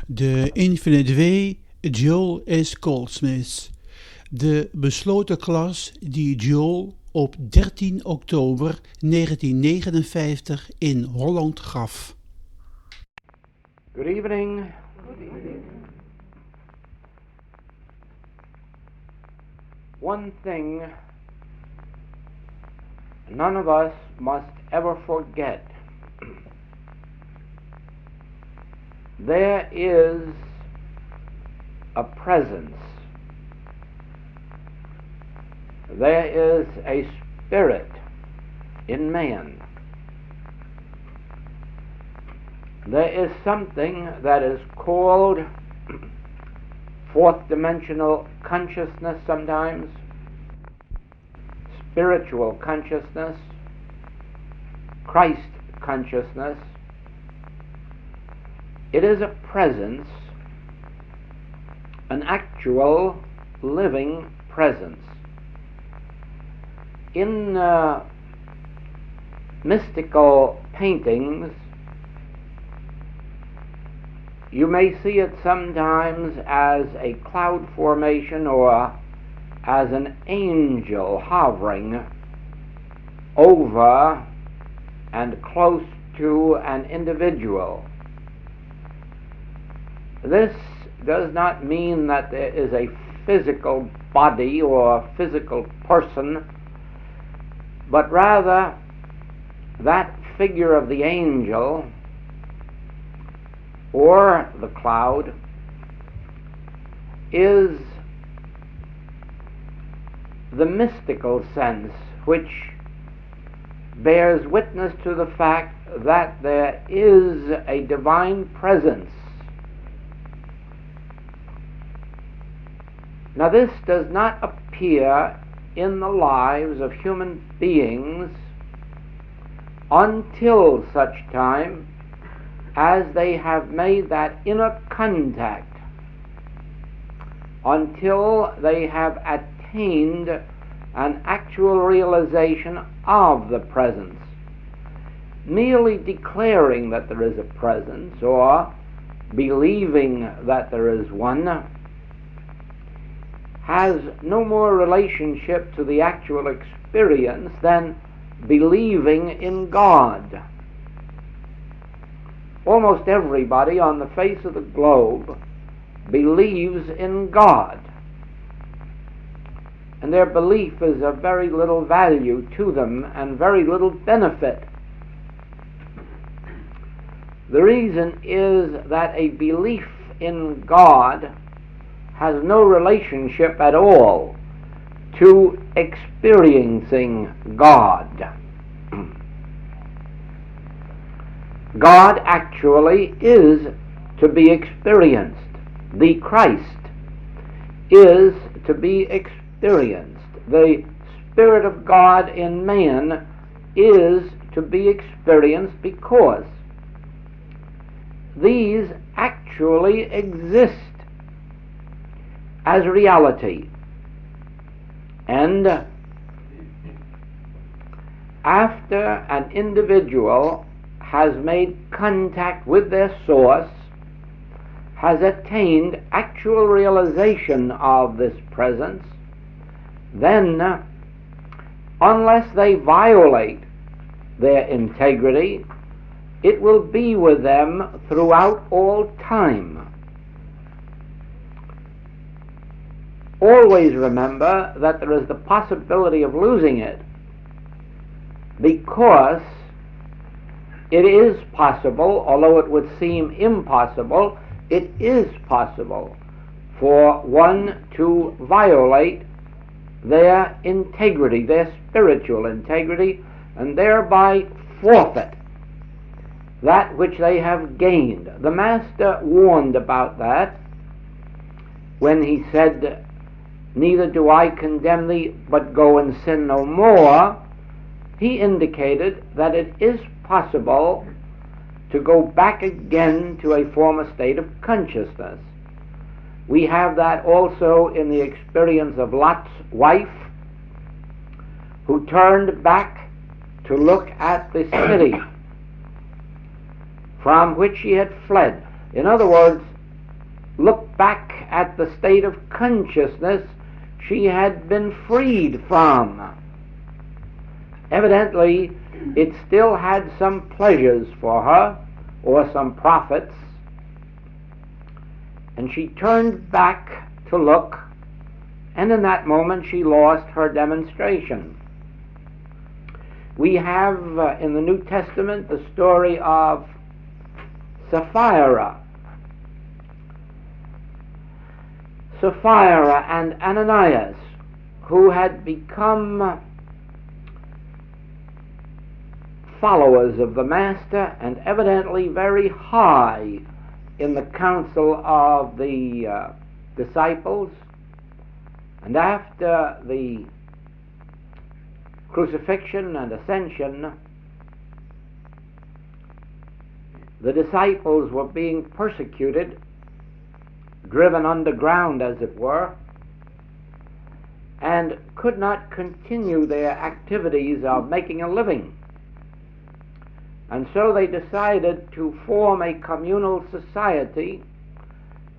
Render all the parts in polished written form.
De Infinite Way, JoelSGoldsmith. De besloten klas die Joel op 13 oktober 1959 in Holland gaf. Good evening. One thing none of us must ever forget. There is a presence. There is a spirit in man. There is something that is called fourth dimensional consciousness sometimes, spiritual consciousness, Christ consciousness. It is a presence, an actual living presence. In mystical paintings, you may see it sometimes as a cloud formation or as an angel hovering over and close to an individual. This does not mean that there is a physical body or a physical person, but rather that figure of the angel or the cloud is the mystical sense which bears witness to the fact that there is a divine presence. Now, this does not appear in the lives of human beings until such time as they have made that inner contact, until they have attained an actual realization of the presence. Merely declaring that there is a presence or believing that there is one has no more relationship to the actual experience than believing in God. Almost everybody on the face of the globe believes in God, and their belief is of very little value to them and very little benefit. The reason is that a belief in God has no relationship at all to experiencing God. God actually is to be experienced. The Christ is to be experienced. The Spirit of God in man is to be experienced because these actually exist as reality. And after an individual has made contact with their source, has attained actual realization of this presence, then unless they violate their integrity, it will be with them throughout all time. Always remember that there is the possibility of losing it, because it is possible, although it would seem impossible, it is possible for one to violate their integrity, their spiritual integrity, and thereby forfeit that which they have gained. The Master warned about that when he said, "Neither do I condemn thee, but go and sin no more." He indicated that it is possible to go back again to a former state of consciousness. We have that also in the experience of Lot's wife, who turned back to look at the city from which she had fled. In other words, look back at the state of consciousness she had been freed from. Evidently, it still had some pleasures for her, or some profits, and she turned back to look, and in that moment she lost her demonstration. We have in the New Testament the story of Sapphira and Ananias, who had become followers of the Master and evidently very high in the council of the disciples. And after the crucifixion and ascension, the disciples were being persecuted, driven underground as it were, and could not continue their activities of making a living. And so they decided to form a communal society,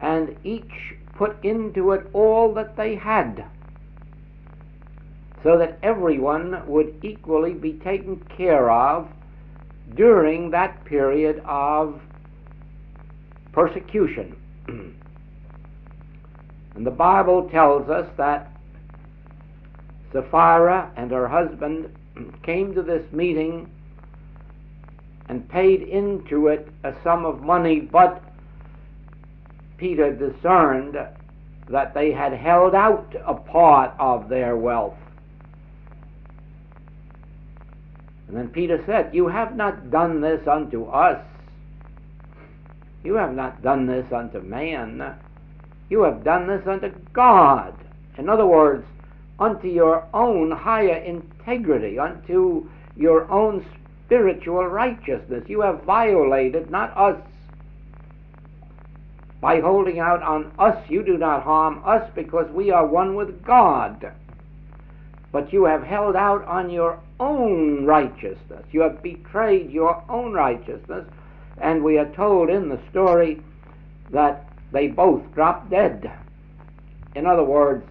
and each put into it all that they had, so that everyone would equally be taken care of during that period of persecution. And the Bible tells us that Sapphira and her husband came to this meeting and paid into it a sum of money, but Peter discerned that they had held out a part of their wealth. And then Peter said, "You have not done this unto us. You have not done this unto man. You have done this unto God." In other words, unto your own higher integrity, unto your own spiritual righteousness. You have violated, not us. By holding out on us, you do not harm us because we are one with God. But you have held out on your own righteousness. You have betrayed your own righteousness. And we are told in the story that they both dropped dead. In other words,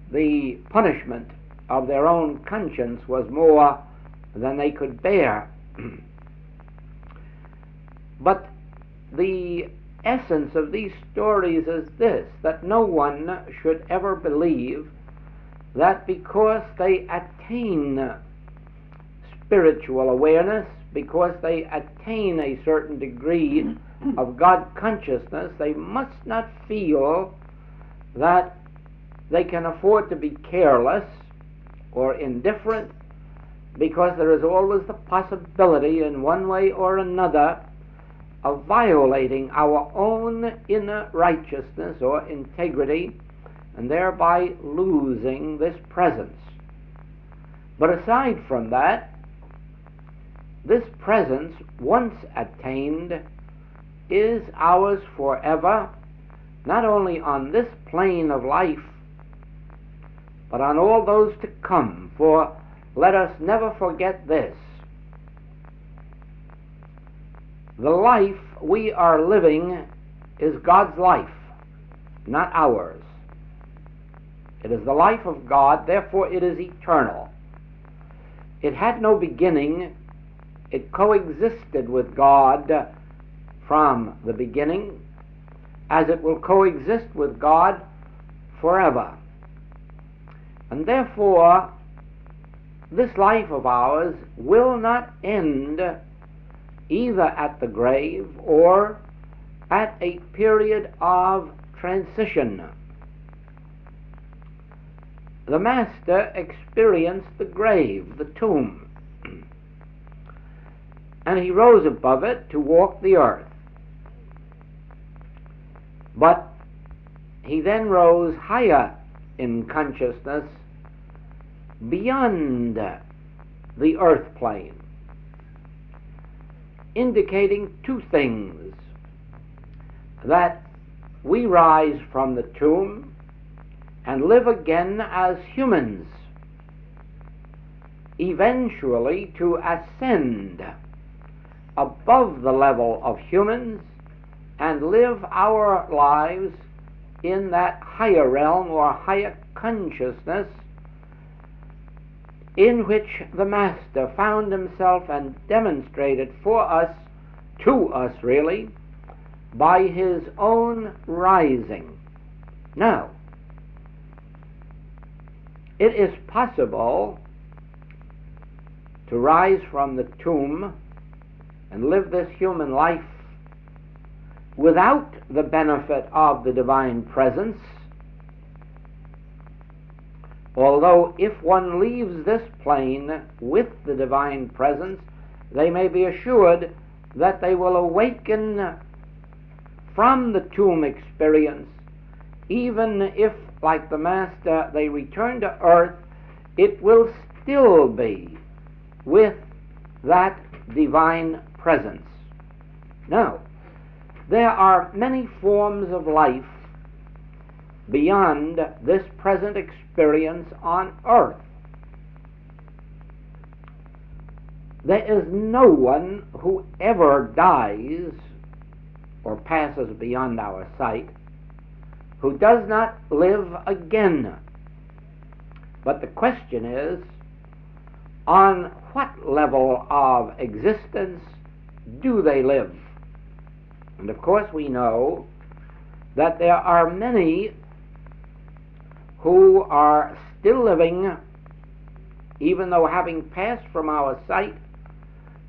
the punishment of their own conscience was more than they could bear. But the essence of these stories is this, that no one should ever believe that because they attain spiritual awareness, because they attain a certain degree of God consciousness, they must not feel that they can afford to be careless or indifferent, because there is always the possibility in one way or another of violating our own inner righteousness or integrity and thereby losing this presence. But aside from that, this presence, once attained, is ours forever, not only on this plane of life, but on all those to come. For let us never forget this: the life we are living is God's life, not ours. It is the life of God, therefore it is eternal. It had no beginning. It coexisted with God from the beginning, as it will coexist with God forever. And therefore, this life of ours will not end either at the grave or at a period of transition. The Master experienced the grave, the tomb, and he rose above it to walk the earth. But he then rose higher in consciousness beyond the earth plane, indicating two things: that we rise from the tomb and live again as humans, eventually to ascend above the level of humans and live our lives in that higher realm or higher consciousness in which the Master found himself and demonstrated for us, to us really, by his own rising. Now, it is possible to rise from the tomb and live this human life without the benefit of the divine presence, although if one leaves this plane with the divine presence, they may be assured that they will awaken from the tomb experience, even if, like the Master, they return to earth, it will still be with that divine presence. Now, there are many forms of life beyond this present experience on earth. There is no one who ever dies or passes beyond our sight who does not live again. But the question is, on what level of existence do they live? And of course we know that there are many who are still living, even though having passed from our sight,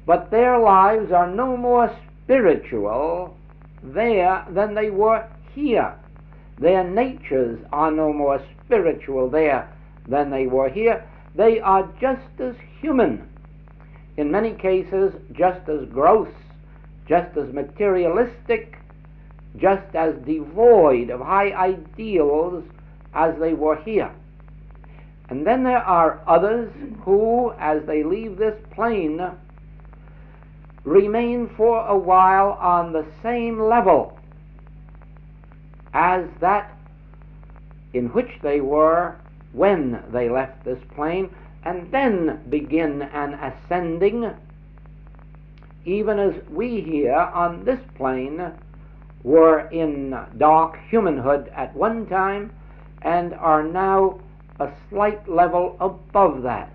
but their lives are no more spiritual there than they were here. Their natures are no more spiritual there than they were here. They are just as human, in many cases just as gross, just as materialistic, just as devoid of high ideals as they were here. And then there are others who, as they leave this plane, remain for a while on the same level as that in which they were when they left this plane, and then begin an ascending, even as we here on this plane were in dark humanhood at one time and are now a slight level above that.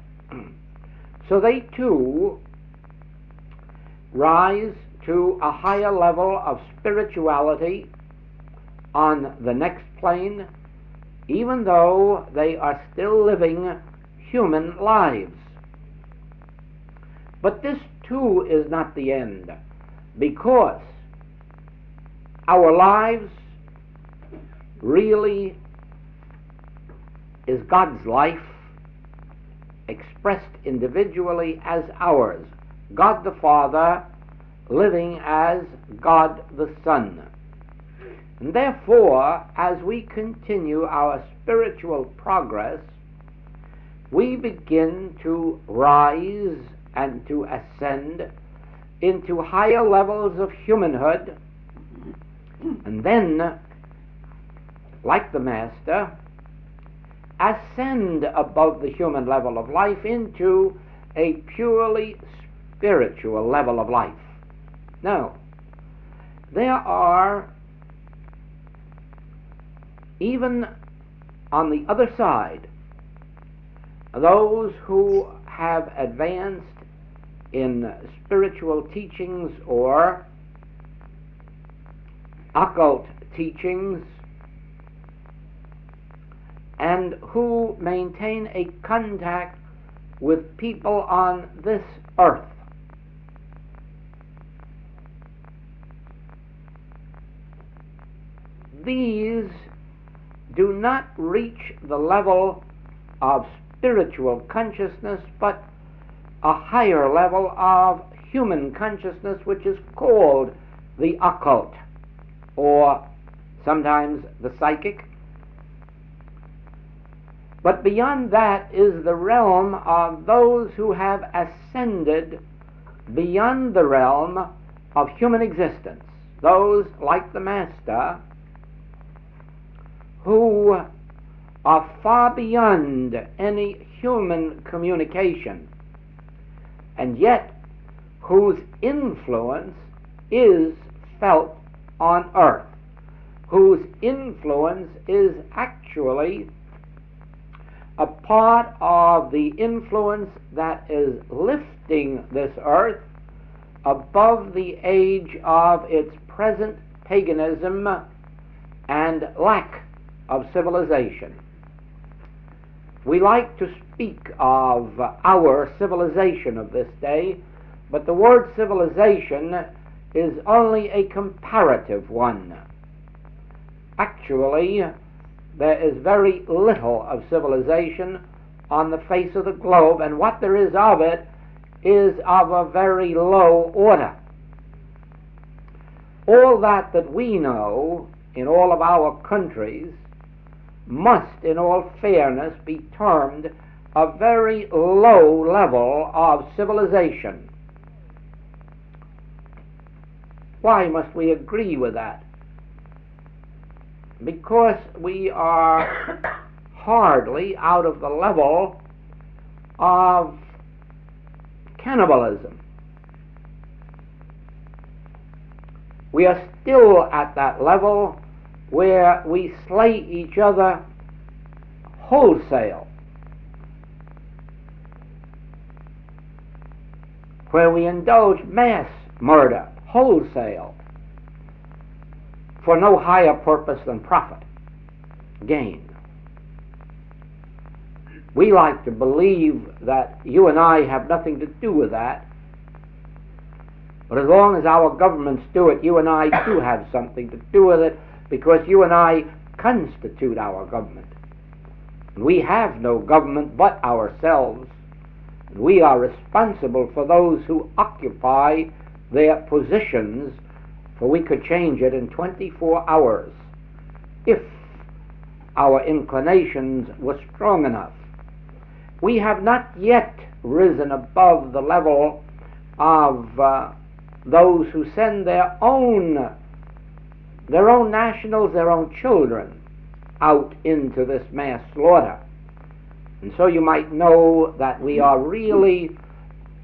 So they too rise to a higher level of spirituality on the next plane, even though they are still living human lives. But this too is not the end, because our lives really is God's life expressed individually as ours. God the Father living as God the Son. And therefore, as we continue our spiritual progress, we begin to rise and to ascend into higher levels of humanhood, and then, like the Master, ascend above the human level of life into a purely spiritual level of life. Now, there are, even on the other side, those who have advanced in spiritual teachings or occult teachings, and who maintain a contact with people on this earth. These do not reach the level of spiritual consciousness, but a higher level of human consciousness, which is called the occult, or sometimes the psychic. But beyond that is the realm of those who have ascended beyond the realm of human existence, those like the Master, who are far beyond any human communication, and yet whose influence is felt on earth, whose influence is actually a part of the influence that is lifting this earth above the age of its present paganism and lack of civilization. We like to speak of our civilization of this day, but the word civilization is only a comparative one. Actually, there is very little of civilization on the face of the globe, and what there is of it is of a very low order. All that we know in all of our countries must, in all fairness, be termed a very low level of civilization. Why must we agree with that? Because we are hardly out of the level of cannibalism. We are still at that level where we slay each other wholesale, where we indulge mass murder wholesale for no higher purpose than profit gain. We like to believe that you and I have nothing to do with that, but as long as our governments do it, you and I do have something to do with it, because you and I constitute our government. And we have no government but ourselves, and we are responsible for those who occupy their positions, for we could change it in 24 hours if our inclinations were strong enough. We have not yet risen above the level of those who send their own nationals, their own children, out into this mass slaughter. And so you might know that we are really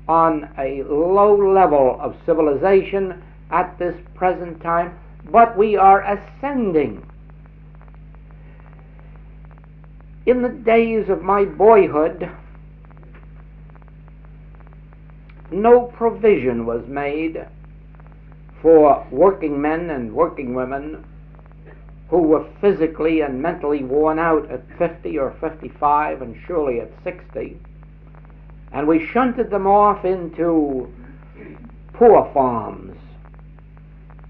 on a low level of civilization at this present time, but we are ascending. In the days of my boyhood, no provision was made for working men and working women who were physically and mentally worn out at 50 or 55 and surely at 60, and we shunted them off into poor farms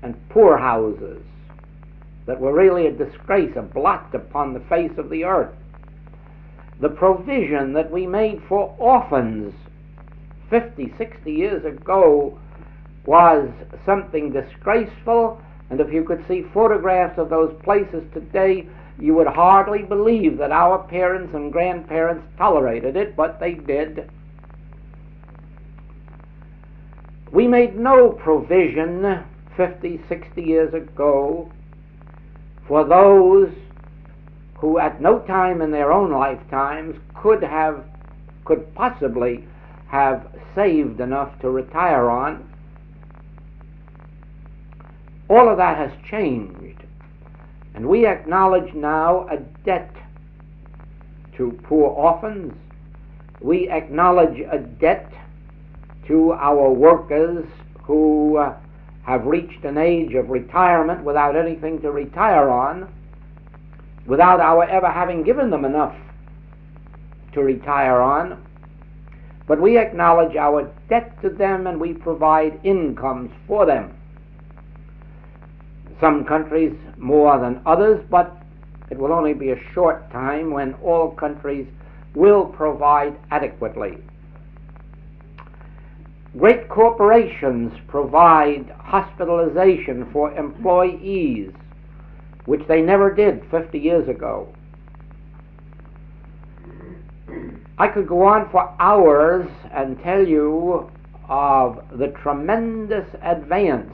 and poor houses that were really a disgrace, a blot upon the face of the earth. The provision that we made for orphans 50, 60 years ago was something disgraceful, and if you could see photographs of those places today, you would hardly believe that our parents and grandparents tolerated it, but they did. We made no provision 50, 60 years ago for those who at no time in their own lifetimes could possibly have saved enough to retire on. All of that has changed, and we acknowledge now a debt to poor orphans. We acknowledge a debt to our workers who have reached an age of retirement without anything to retire on, without our ever having given them enough to retire on. But we acknowledge our debt to them, and we provide incomes for them. Some countries more than others, but it will only be a short time when all countries will provide adequately. Great corporations provide hospitalization for employees, which they never did 50 years ago. I could go on for hours and tell you of the tremendous advance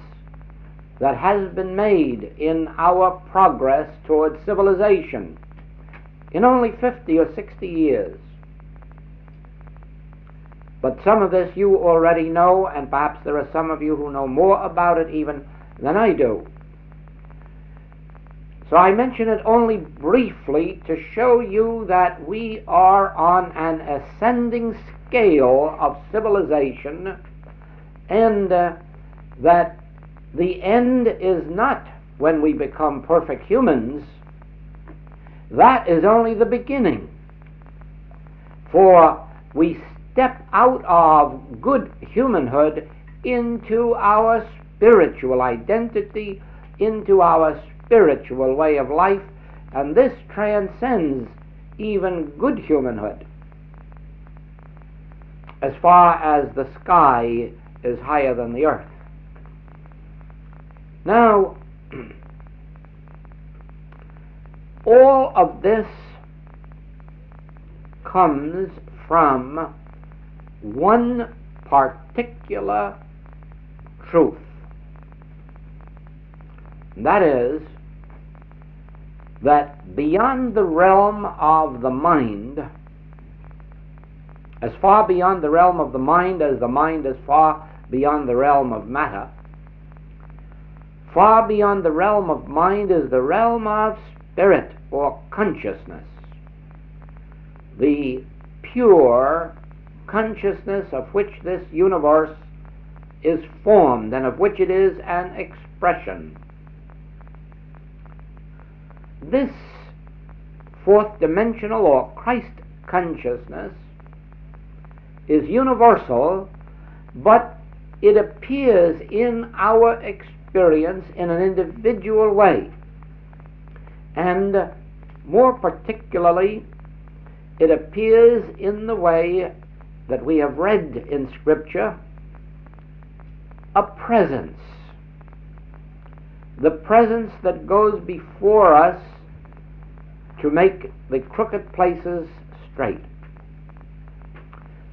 that has been made in our progress towards civilization in only 50 or 60 years. But some of this you already know, and perhaps there are some of you who know more about it even than I do. So I mention it only briefly to show you that we are on an ascending scale of civilization, and that the end is not when we become perfect humans. That is only the beginning. For we step out of good humanhood into our spiritual identity, into our spiritual way of life, and this transcends even good humanhood. As far as the sky is higher than the earth. Now, all of this comes from one particular truth. That is, that beyond the realm of the mind, as far beyond the realm of the mind as the mind is far beyond the realm of matter, far beyond the realm of mind is the realm of spirit or consciousness, the pure consciousness of which this universe is formed and of which it is an expression. This fourth dimensional or Christ consciousness is universal, but it appears in our experience in an individual way. And more particularly, it appears in the way that we have read in Scripture, a presence. The presence that goes before us to make the crooked places straight.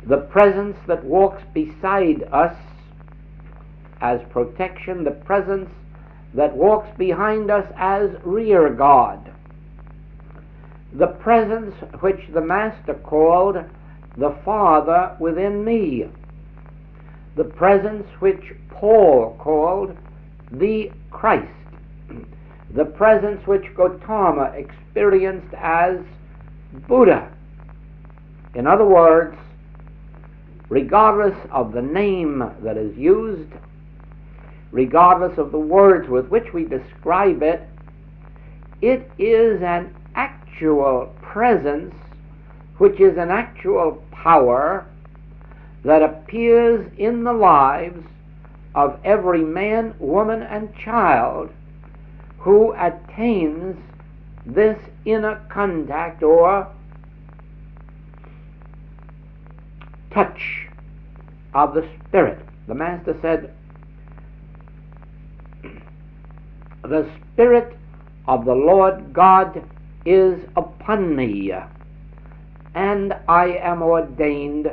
The presence that walks beside us as protection, the presence that walks behind us as rear guard. The presence which the Master called the Father within me. The presence which Paul called the Christ. The presence which Gautama experienced as Buddha. In other words, regardless of the name that is used, regardless of the words with which we describe it, it is an actual presence, which is an actual power that appears in the lives of every man, woman, and child who attains this inner contact or touch of the Spirit. The Master said, "The Spirit of the Lord God is upon me, and I am ordained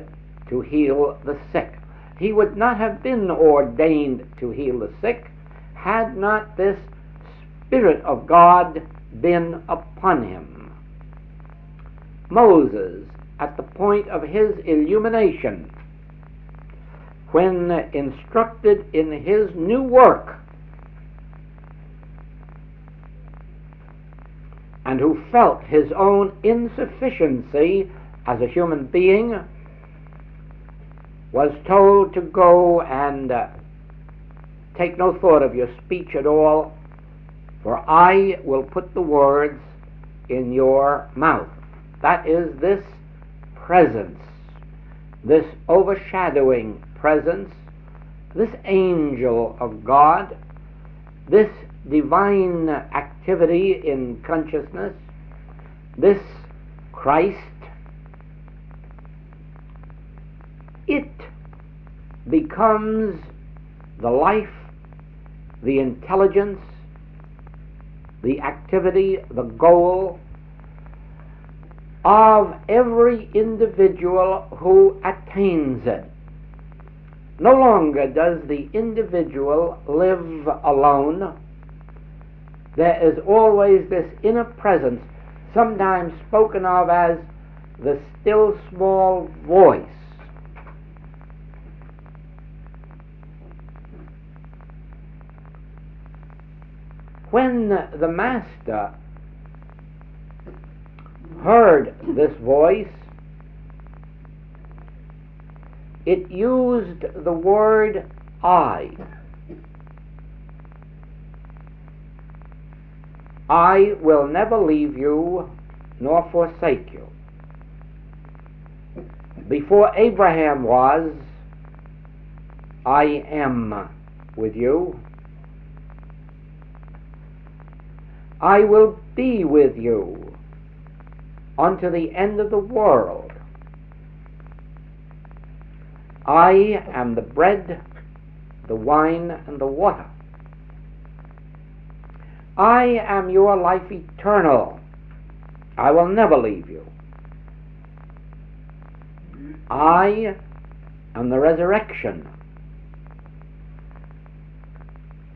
to heal the sick." He would not have been ordained to heal the sick had not this Spirit of God been upon him. Moses, at the point of his illumination, when instructed in his new work, and who felt his own insufficiency as a human being, was told to go and take no thought of your speech at all, for I will put the words in your mouth. That is this presence, this overshadowing presence, this angel of God, this divine activity in consciousness, this Christ. It becomes the life, the intelligence, the activity, the goal of every individual who attains it. No longer does the individual live alone. There is always this inner presence, sometimes spoken of as the still small voice. When the Master heard this voice, it used the word I. I will never leave you nor forsake you. Before Abraham was, I am with you. I will be with you unto the end of the world. I am the bread, the wine, and the water. I am your life eternal. I will never leave you. I am the resurrection.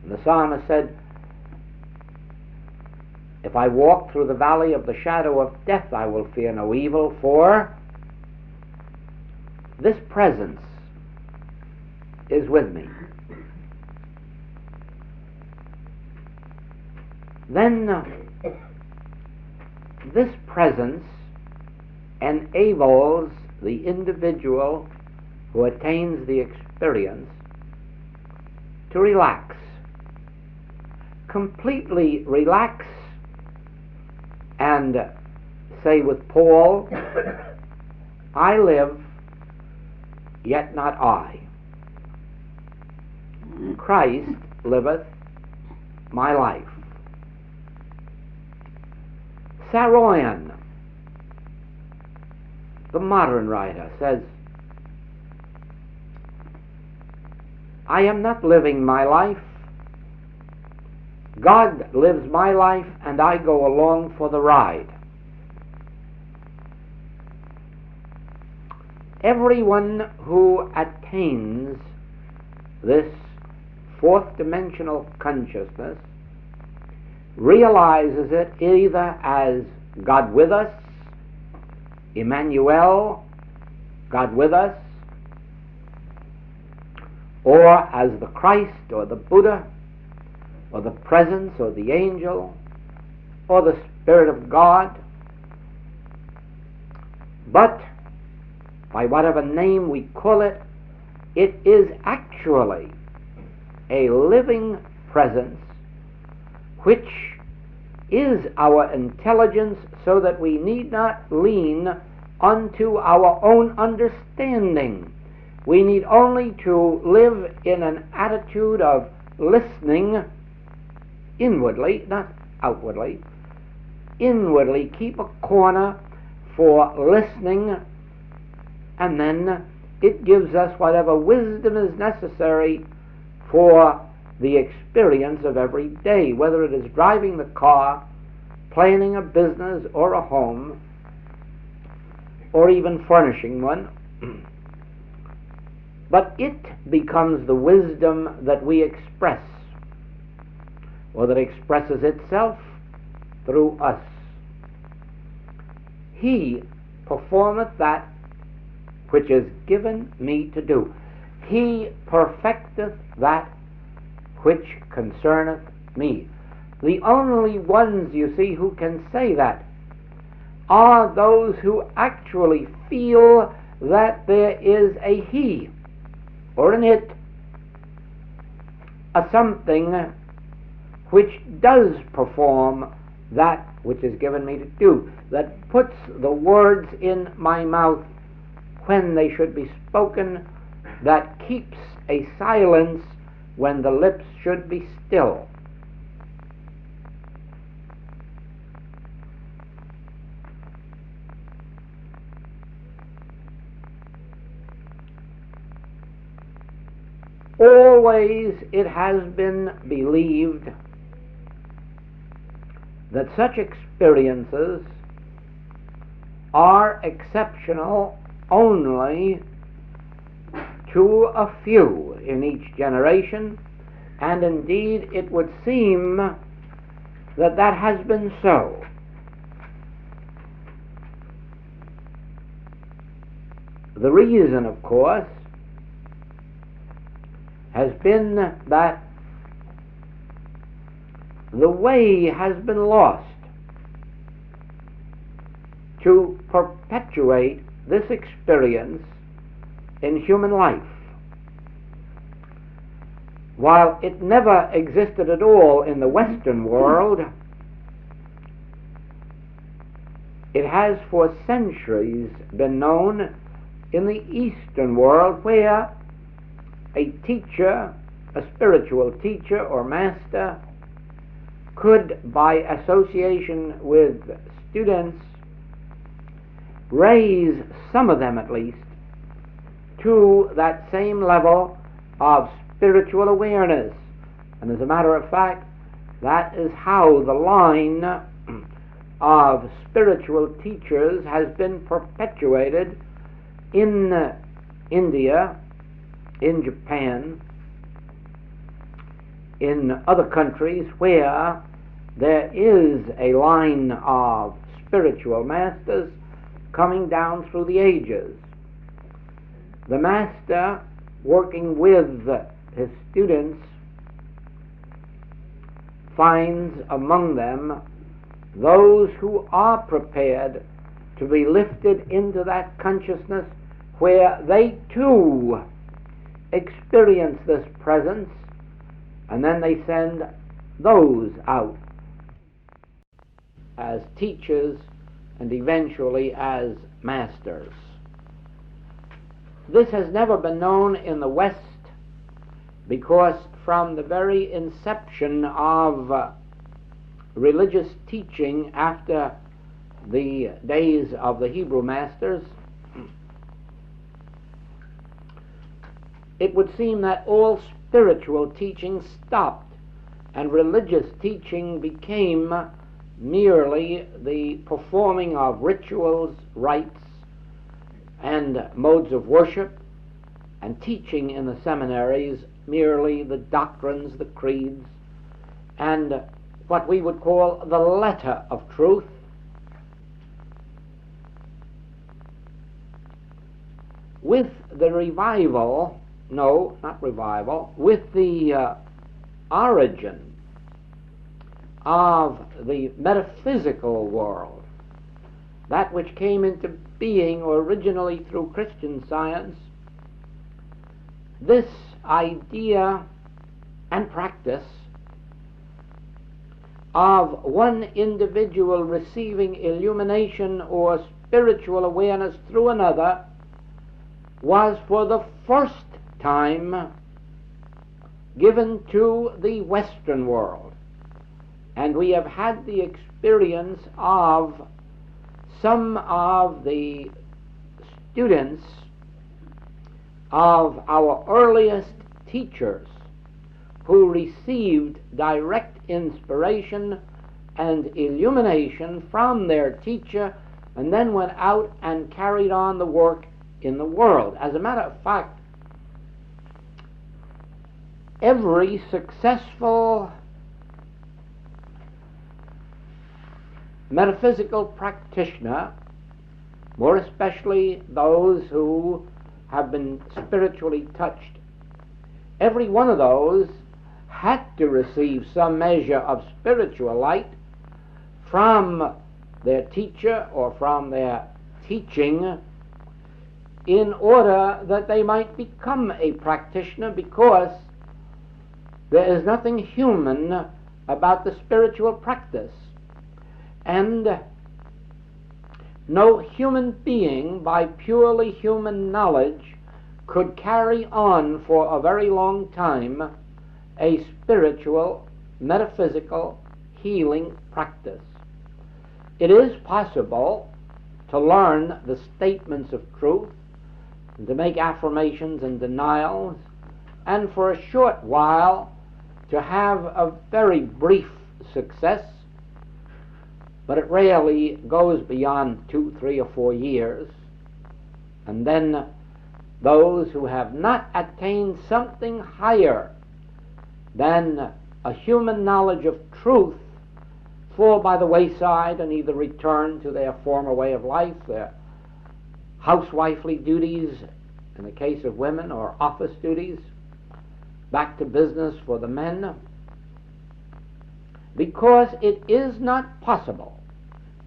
And the psalmist said, if I walk through the valley of the shadow of death, I will fear no evil, for this presence is with me. Then this presence enables the individual who attains the experience to relax, completely relax, and say with Paul, I live, yet not I. Christ liveth my life. Saroyan, the modern writer, says, I am not living my life. God lives my life, and I go along for the ride. Everyone who attains this fourth dimensional consciousness realizes it either as God with us, Emmanuel, God with us, or as the Christ or the Buddha or the presence or the angel or the Spirit of God. But by whatever name we call it, it is actually a living presence which is our intelligence, so that we need not lean unto our own understanding. We need only to live in an attitude of listening inwardly, not outwardly. Inwardly, keep a corner for listening, and then it gives us whatever wisdom is necessary for the experience of every day, whether it is driving the car, planning a business or a home, or even furnishing one. But it becomes the wisdom that we express, or that expresses itself through us. He performeth that which is given me to do. He perfecteth that which concerneth me. The only ones, you see, who can say that are those who actually feel that there is a he, or an it, a something which does perform that which is given me to do, that puts the words in my mouth when they should be spoken, that keeps a silence when the lips should be still. Always it has been believed that such experiences are exceptional only to a few in each generation, and indeed it would seem that that has been so. The reason, of course, has been that the way has been lost to perpetuate this experience in human life. While it never existed at all in the Western world, it has for centuries been known in the Eastern world, where a teacher, a spiritual teacher or master, could, by association with students, raise some of them at least to that same level of spiritual awareness. And as a matter of fact, that is how the line of spiritual teachers has been perpetuated in India, in Japan, in other countries where there is a line of spiritual masters coming down through the ages. The master, working with his students, finds among them those who are prepared to be lifted into that consciousness where they too experience this presence, and then they send those out as teachers and eventually as masters. This has never been known in the West, because from the very inception of religious teaching after the days of the Hebrew masters, it would seem that all spiritual teaching stopped and religious teaching became merely the performing of rituals, rites, and modes of worship, and teaching in the seminaries merely the doctrines, the creeds, and what we would call the letter of truth. With the revival, no, not revival, with the origin of the metaphysical world, that which came into being originally through Christian Science, this idea and practice of one individual receiving illumination or spiritual awareness through another was for the first time given to the Western world. And we have had the experience of some of the students of our earliest teachers who received direct inspiration and illumination from their teacher and then went out and carried on the work in the world. As a matter of fact, every successful metaphysical practitioner, more especially those who have been spiritually touched, every one of those had to receive some measure of spiritual light from their teacher or from their teaching in order that they might become a practitioner, because there is nothing human about the spiritual practice. And no human being, by purely human knowledge, could carry on for a very long time a spiritual, metaphysical, healing practice. It is possible to learn the statements of truth, and to make affirmations and denials, and for a short while to have a very brief success, but it rarely goes beyond 2, 3, or 4 years. And then those who have not attained something higher than a human knowledge of truth fall by the wayside and either return to their former way of life, their housewifely duties in the case of women, or office duties, back to business for the men. because it is not possible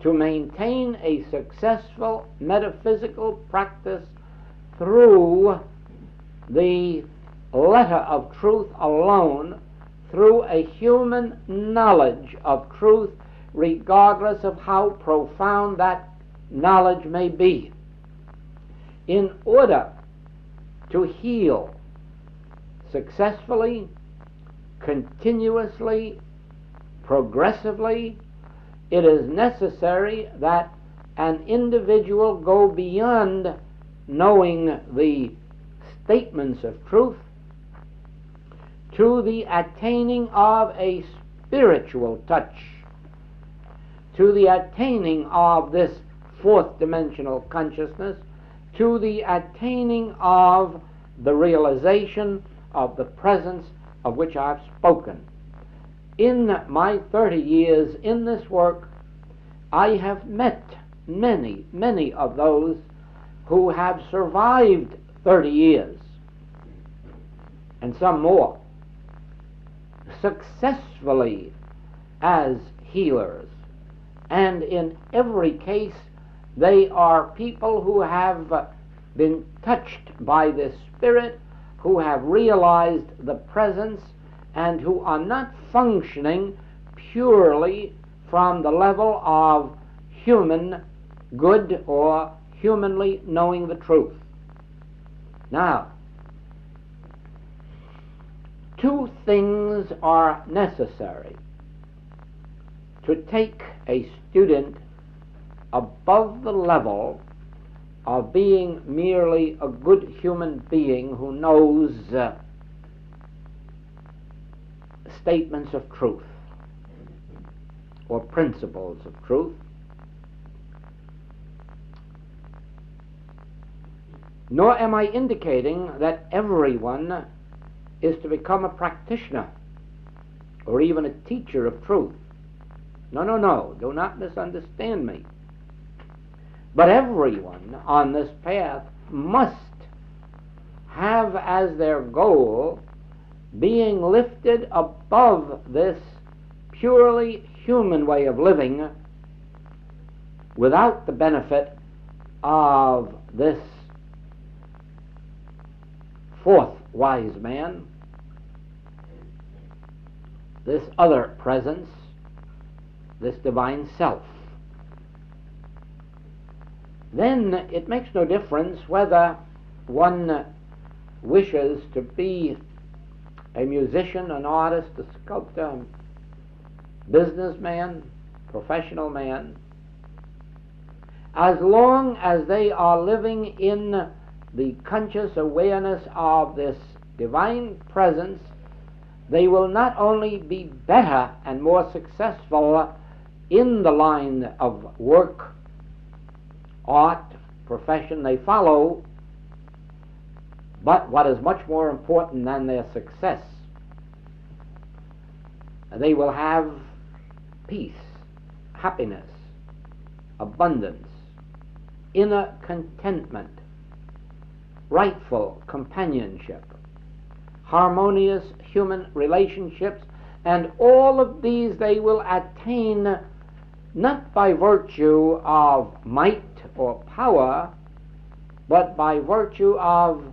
to maintain a successful metaphysical practice through the letter of truth alone, through a human knowledge of truth, regardless of how profound that knowledge may be. In order to heal successfully, continuously, progressively, it is necessary that an individual go beyond knowing the statements of truth to the attaining of a spiritual touch, to the attaining of this fourth dimensional consciousness, to the attaining of the realization of the presence of which I've spoken. In my 30 years in this work, I have met many, many of those who have survived 30 years, and some more, successfully as healers. And in every case, they are people who have been touched by this Spirit, who have realized the presence, and who are not functioning purely from the level of human good or humanly knowing the truth. Now, two things are necessary to take a student above the level of being merely a good human being who knows statements of truth or principles of truth. Nor am I indicating that everyone is to become a practitioner or even a teacher of truth. No, no, no. Do not misunderstand me. But everyone on this path must have as their goal being lifted above this purely human way of living without the benefit of this fourth wise man, this other presence, this divine self. Then it makes no difference whether one wishes to be a musician, an artist, a sculptor, a businessman, professional man. As long as they are living in the conscious awareness of this divine presence, they will not only be better and more successful in the line of work, art, profession they follow, but what is much more important than their success, they will have peace, happiness, abundance, inner contentment, rightful companionship, harmonious human relationships, and all of these they will attain not by virtue of might or power, but by virtue of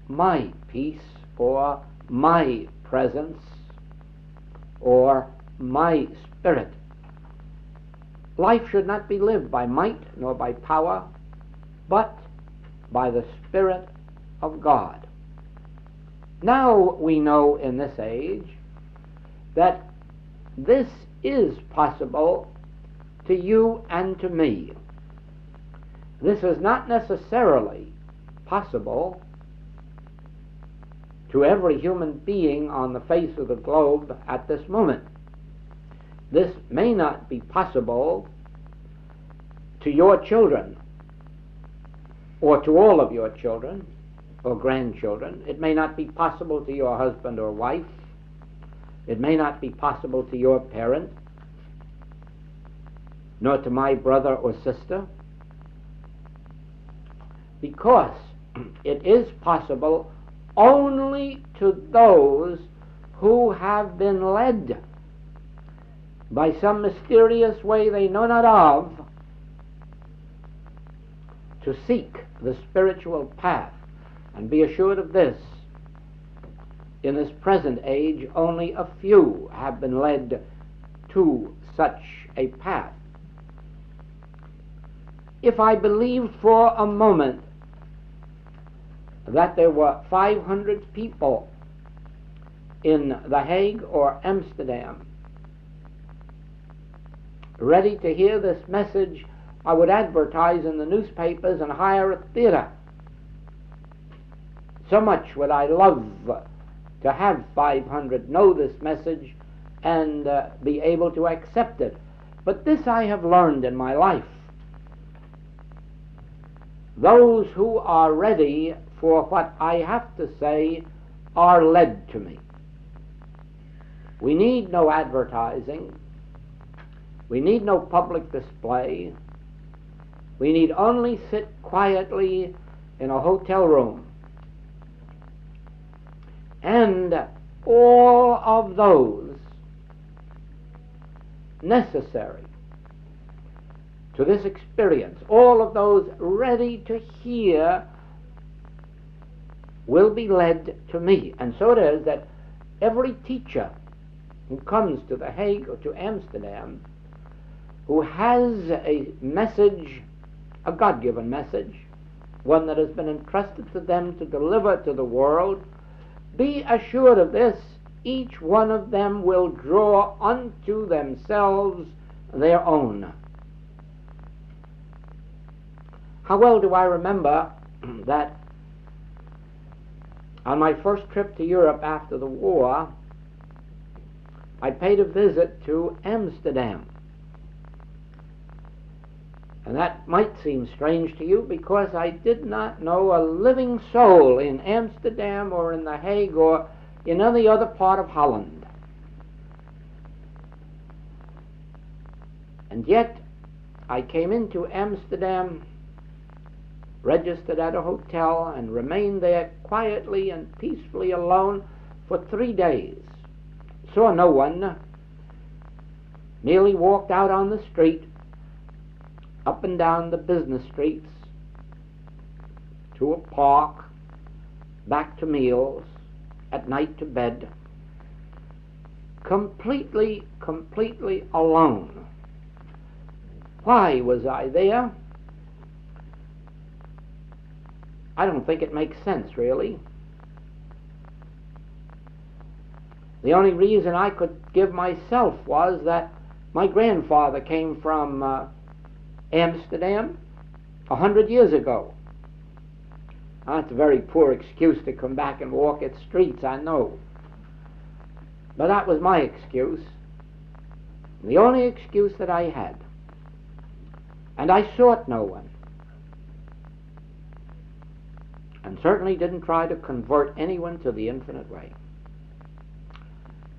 my peace or my presence or my spirit. Life should not be lived by might nor by power, but by the Spirit of God. Now we know in this age that this is possible to you and to me. This is not necessarily possible to every human being on the face of the globe at this moment. This may not be possible to your children, or to all of your children or grandchildren. It may not be possible to your husband or wife. It may not be possible to your parent, nor to my brother or sister, because it is possible only to those who have been led by some mysterious way they know not of, to seek the spiritual path. And be assured of this: in this present age, only a few have been led to such a path. If I believed for a moment that there were 500 people in The Hague or Amsterdam ready to hear this message, I would advertise in the newspapers and hire a theater. So much would I love to have 500 know this message and be able to accept it. But this I have learned in my life: those who are ready for what I have to say are led to me. We need no advertising. We need no public display. We need only sit quietly in a hotel room. And all of those necessary to this experience, all of those ready to hear, will be led to me. And so it is that every teacher who comes to The Hague or to Amsterdam, who has a message, a God-given message, one that has been entrusted to them to deliver to the world, be assured of this: each one of them will draw unto themselves their own. How well do I remember that on my first trip to Europe after the war, I paid a visit to Amsterdam. And that might seem strange to you, because I did not know a living soul in Amsterdam or in The Hague or in any other part of Holland. And yet I came into Amsterdam, registered at a hotel, and remained there quietly and peacefully alone for 3 days. Saw no one, merely walked out on the street, up and down the business streets, to a park, back to meals, at night to bed, completely alone. Why was I there? I don't think it makes sense, really. The only reason I could give myself was that my grandfather came from Amsterdam 100 years ago. That's a very poor excuse to come back and walk its streets, I know. But that was my excuse, the only excuse that I had. And I sought no one, and certainly didn't try to convert anyone to the infinite way.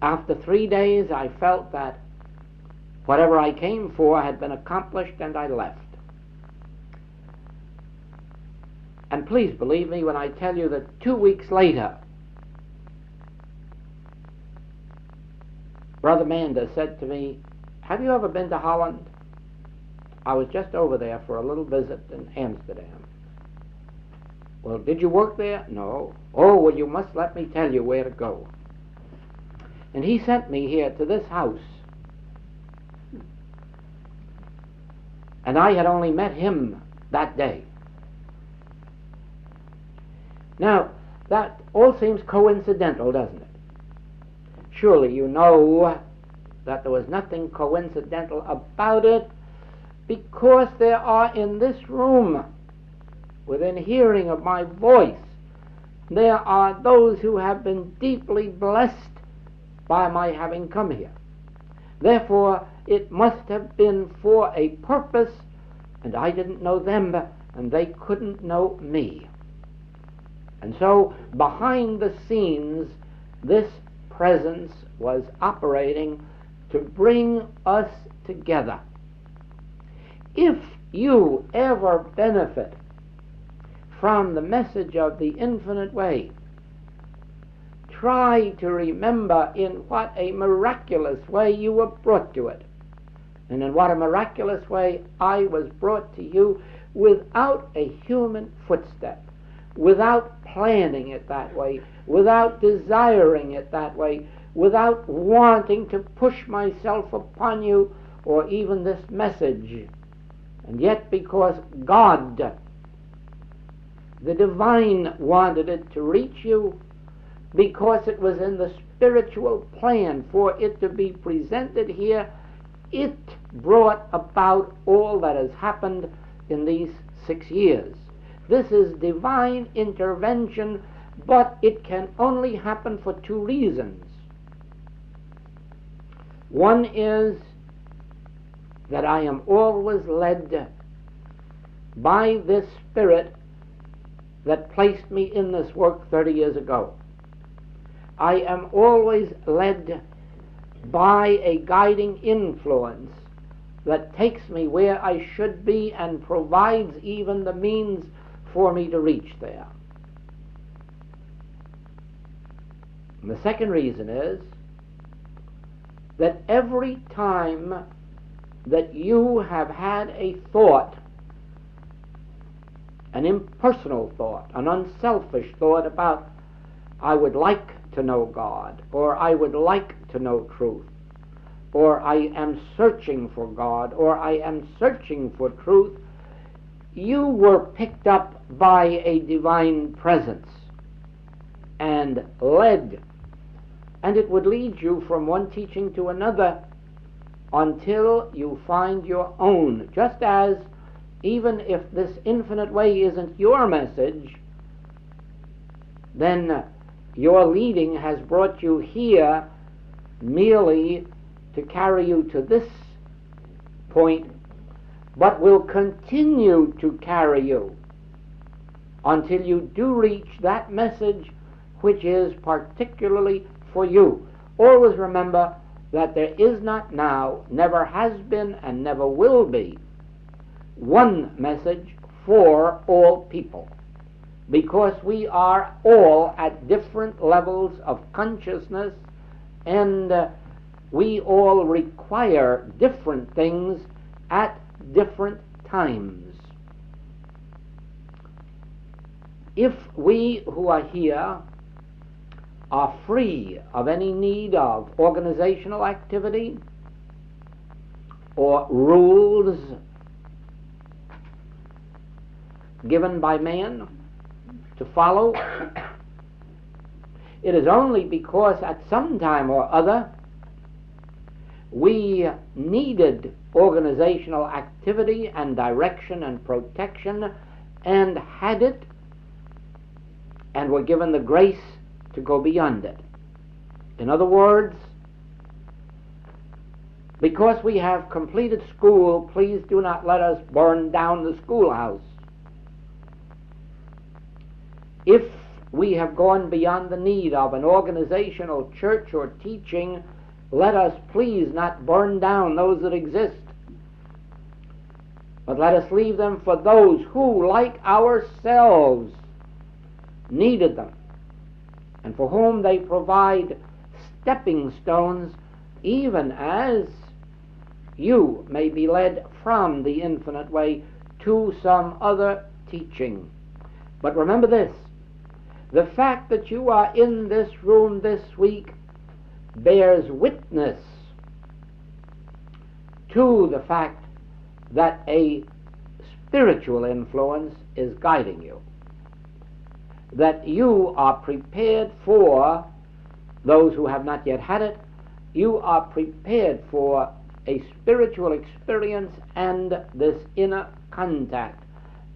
After 3 days, I felt that whatever I came for had been accomplished, and I left. And please believe me when I tell you that 2 weeks later, Brother Manda said to me, "Have you ever been to Holland?" I was just over there for a little visit in Amsterdam. "Well, did you work there?" "No." "Oh, well, you must let me tell you where to go." And he sent me here to this house. And I had only met him that day. Now, that all seems coincidental, doesn't it? Surely you know that there was nothing coincidental about it, because there are in this room, within hearing of my voice, there are those who have been deeply blessed by my having come here. Therefore, it must have been for a purpose, and I didn't know them, and they couldn't know me. And so, behind the scenes, this presence was operating to bring us together. If you ever benefit from the message of the infinite way, try to remember in what a miraculous way you were brought to it. And in what a miraculous way I was brought to you without a human footstep, without planning it that way, without desiring it that way, without wanting to push myself upon you or even this message. And yet because God, the divine, wanted it to reach you, because it was in the spiritual plan for it to be presented here, it brought about all that has happened in these 6 years. This is divine intervention, but it can only happen for 2 reasons. One is that I am always led by this Spirit that placed me in this work 30 years ago. I am always led by a guiding influence that takes me where I should be and provides even the means for me to reach there. And the second reason is that every time that you have had a thought, an impersonal thought, an unselfish thought about, I would like to know God, or I would like to know truth, or I am searching for God, or I am searching for truth, you were picked up by a divine presence and led. And it would lead you from one teaching to another until you find your own. Just as even if this infinite way isn't your message, then your leading has brought you here merely to carry you to this point, but will continue to carry you until you do reach that message which is particularly for you. Always remember that there is not now, never has been, and never will be one message for all people, because we are all at different levels of consciousness, and we all require different things at different times. If we who are here are free of any need of organizational activity or rules given by man to follow, it is only because at some time or other we needed organizational activity and direction and protection and had it, and were given the grace to go beyond it. In other words, because we have completed school, please do not let us burn down the schoolhouse. If we have gone beyond the need of an organizational church or teaching, let us please not burn down those that exist, but let us leave them for those who, like ourselves, needed them, and for whom they provide stepping stones, even as you may be led from the infinite way to some other teaching. But remember this, the fact that you are in this room this week bears witness to the fact that a spiritual influence is guiding you, that you are prepared for, those who have not yet had it, you are prepared for a spiritual experience and this inner contact,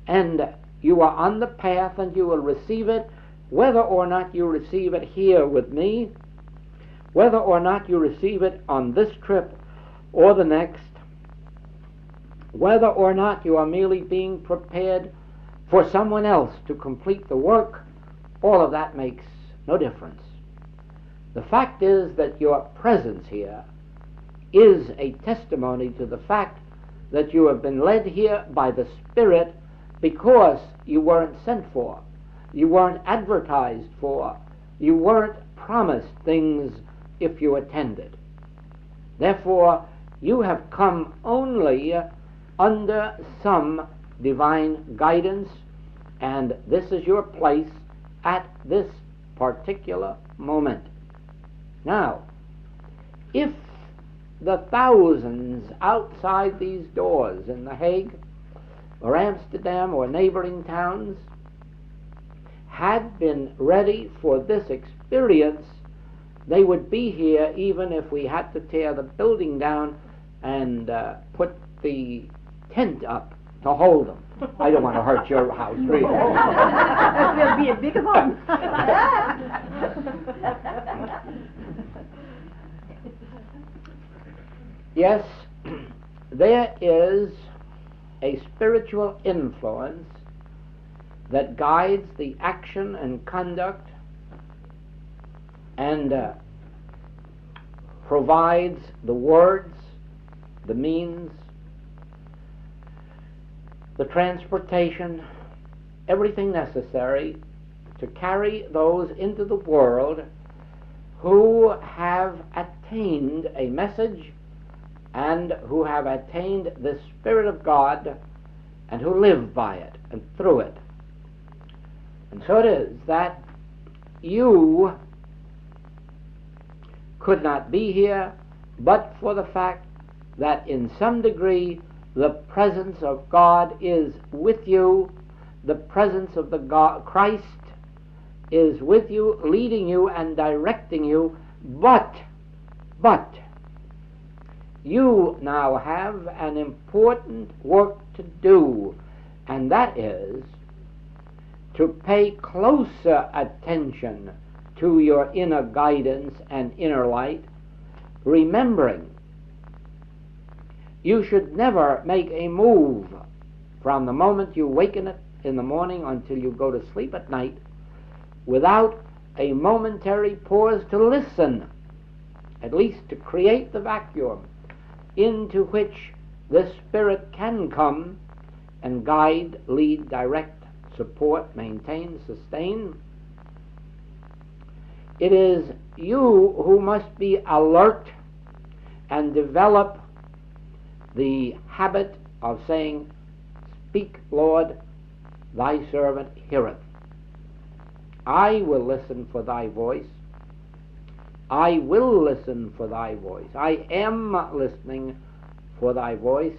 and you are on the path and you will receive it, whether or not you receive it here with me, whether or not you receive it on this trip or the next, whether or not you are merely being prepared for someone else to complete the work, all of that makes no difference. The fact is that your presence here is a testimony to the fact that you have been led here by the Spirit, because you weren't sent for, you weren't advertised for, you weren't promised things if you attended. Therefore, you have come only under some divine guidance, and this is your place at this particular moment. Now, if the thousands outside these doors in The Hague or Amsterdam or neighboring towns had been ready for this experience, they would be here even if we had to tear the building down and put the tent up to hold them. I don't want to hurt your house, really. That will be a big one. Yes, there is a spiritual influence that guides the action and conduct and provides the words, the means, the transportation, everything necessary to carry those into the world who have attained a message and who have attained the Spirit of God and who live by it and through it. And so it is that you could not be here but for the fact that in some degree the presence of God is with you, the presence of the Christ is with you, leading you and directing you, but you now have an important work to do, and that is to pay closer attention to your inner guidance and inner light, remembering you should never make a move from the moment you waken in the morning until you go to sleep at night without a momentary pause to listen, at least to create the vacuum into which the Spirit can come and guide, lead, direct, support, maintain, sustain. It is you who must be alert and develop the habit of saying, "Speak, Lord, thy servant heareth. I will listen for thy voice. I will listen for thy voice. I am listening for thy voice.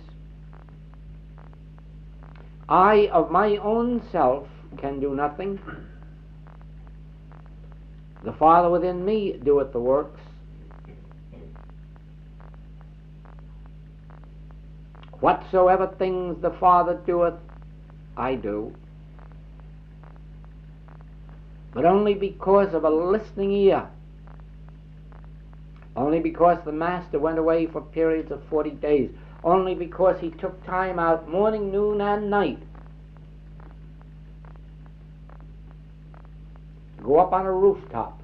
I of my own self can do nothing. The Father within me doeth the works. Whatsoever things the Father doeth, I do. But only because of a listening ear. Only because the Master went away for periods of 40 days. Only because he took time out morning, noon, and night to go up on a rooftop,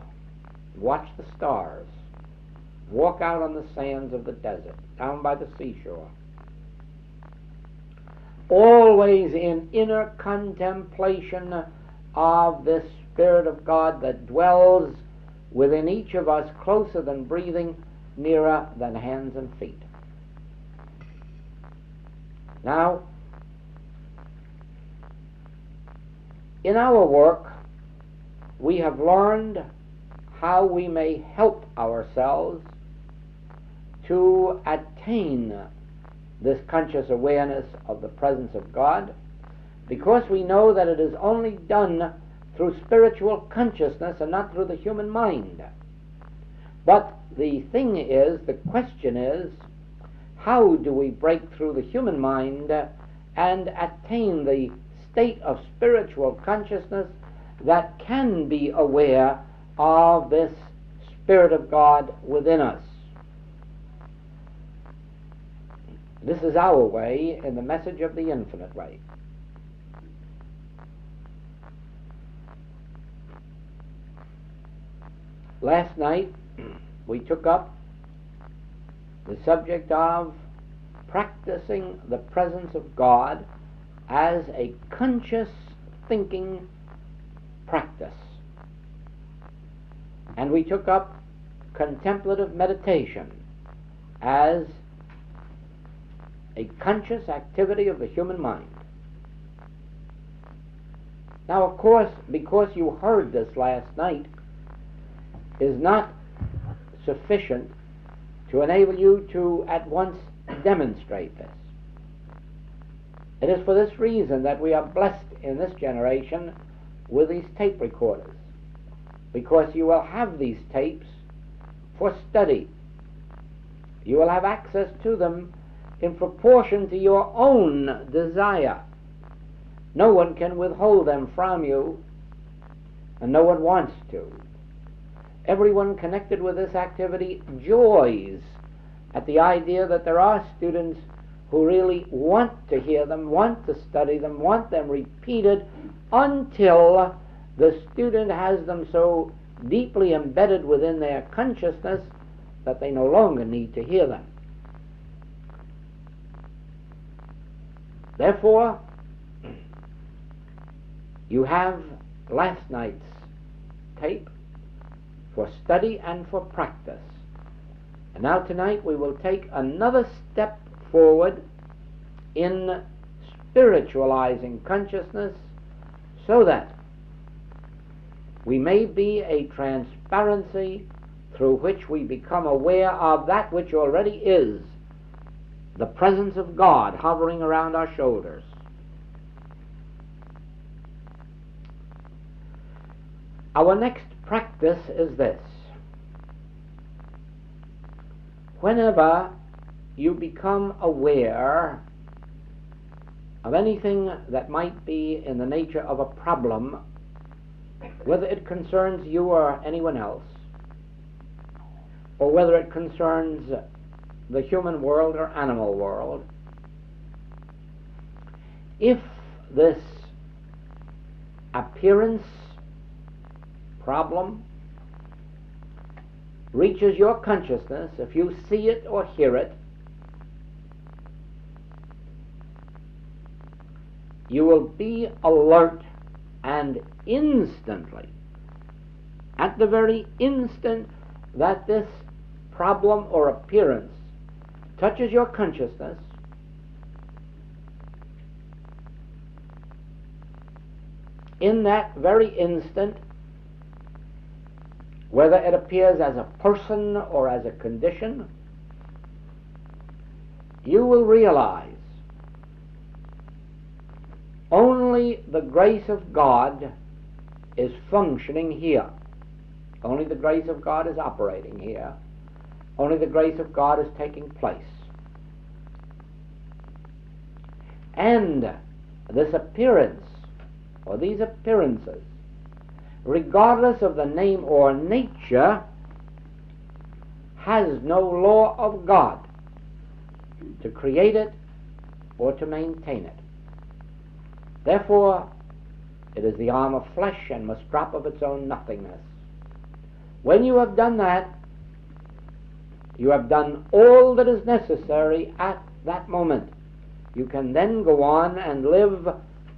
watch the stars, walk out on the sands of the desert, down by the seashore. Always in inner contemplation of this Spirit of God that dwells within each of us, closer than breathing, nearer than hands and feet. Now, in our work, we have learned how we may help ourselves to attain this conscious awareness of the presence of God, because we know that it is only done through spiritual consciousness and not through the human mind. But the question is, how do we break through the human mind and attain the state of spiritual consciousness that can be aware of this Spirit of God within us? This is our way in the message of the infinite way. Last night we took up the subject of practicing the presence of God as a conscious thinking practice. and we took up contemplative meditation as a conscious activity of the human mind. Now, of course, because you heard this last night is not sufficient to enable you to at once demonstrate this. It is for this reason that we are blessed in this generation with these tape recorders, because you will have these tapes for study. You will have access to them in proportion to your own desire. No one can withhold them from you, and no one wants to. Everyone connected with this activity joys at the idea that there are students who really want to hear them, want to study them, want them repeated until the student has them so deeply embedded within their consciousness that they no longer need to hear them. Therefore, you have last night's tape for study and for practice. And now tonight we will take another step forward in spiritualizing consciousness so that we may be a transparency through which we become aware of that which already is the presence of God hovering around our shoulders. Our next practice is this. Whenever you become aware of anything that might be in the nature of a problem, whether it concerns you or anyone else, or whether it concerns the human world or animal world, if this appearance problem reaches your consciousness, if you see it or hear it, you will be alert, and instantly, at the very instant that this problem or appearance touches your consciousness, in that very instant, whether it appears as a person or as a condition, you will realize only the grace of God is functioning here. Only the grace of God is operating here. Only the grace of God is taking place. And this appearance, or these appearances, regardless of the name or nature, has no law of God to create it or to maintain it. Therefore, it is the arm of flesh and must drop of its own nothingness. When you have done that, you have done all that is necessary at that moment. You can then go on and live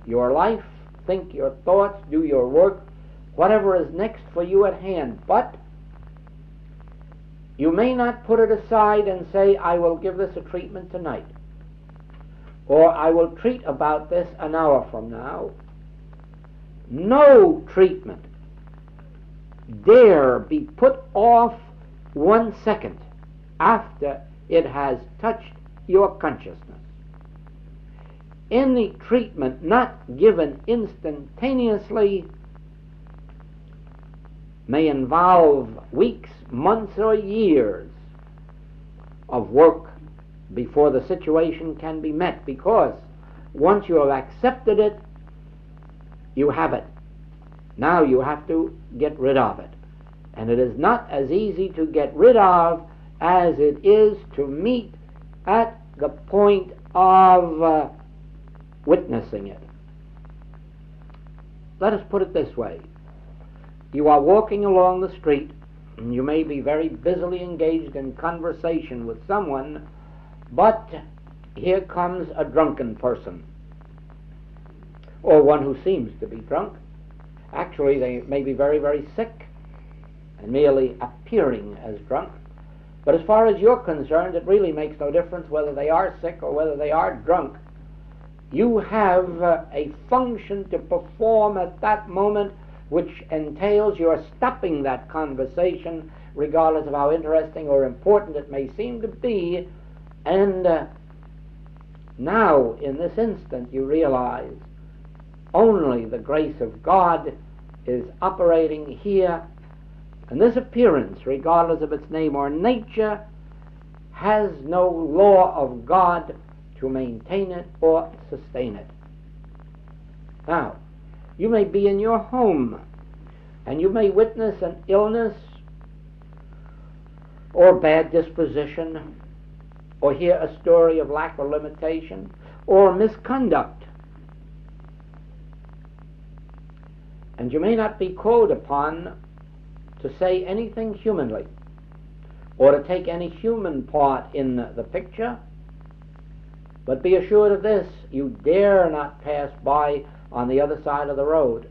your life, think your thoughts, do your work, whatever is next for you at hand. But you may not put it aside and say, I will give this a treatment tonight, or I will treat about this an hour from now. No treatment dare be put off 1 second after it has touched your consciousness. Any treatment not given instantaneously may involve weeks, months, or years of work before the situation can be met, because once you have accepted it, you have it. Now you have to get rid of it. And it is not as easy to get rid of as it is to meet at the point of witnessing it. Let us put it this way. You are walking along the street, and you may be very busily engaged in conversation with someone, but here comes a drunken person, or one who seems to be drunk. Actually, they may be very, very sick, and merely appearing as drunk. But as far as you're concerned, it really makes no difference whether they are sick or whether they are drunk. You have a function to perform at that moment which entails your stopping that conversation, regardless of how interesting or important it may seem to be. And now, in this instant, you realize only the grace of God is operating here. And this appearance, regardless of its name or nature, has no law of God to maintain it or sustain it. Now, you may be in your home, and you may witness an illness or bad disposition, or hear a story of lack or limitation, or misconduct. And you may not be called upon to say anything humanly, or to take any human part in the picture, but be assured of this: you dare not pass by on the other side of the road.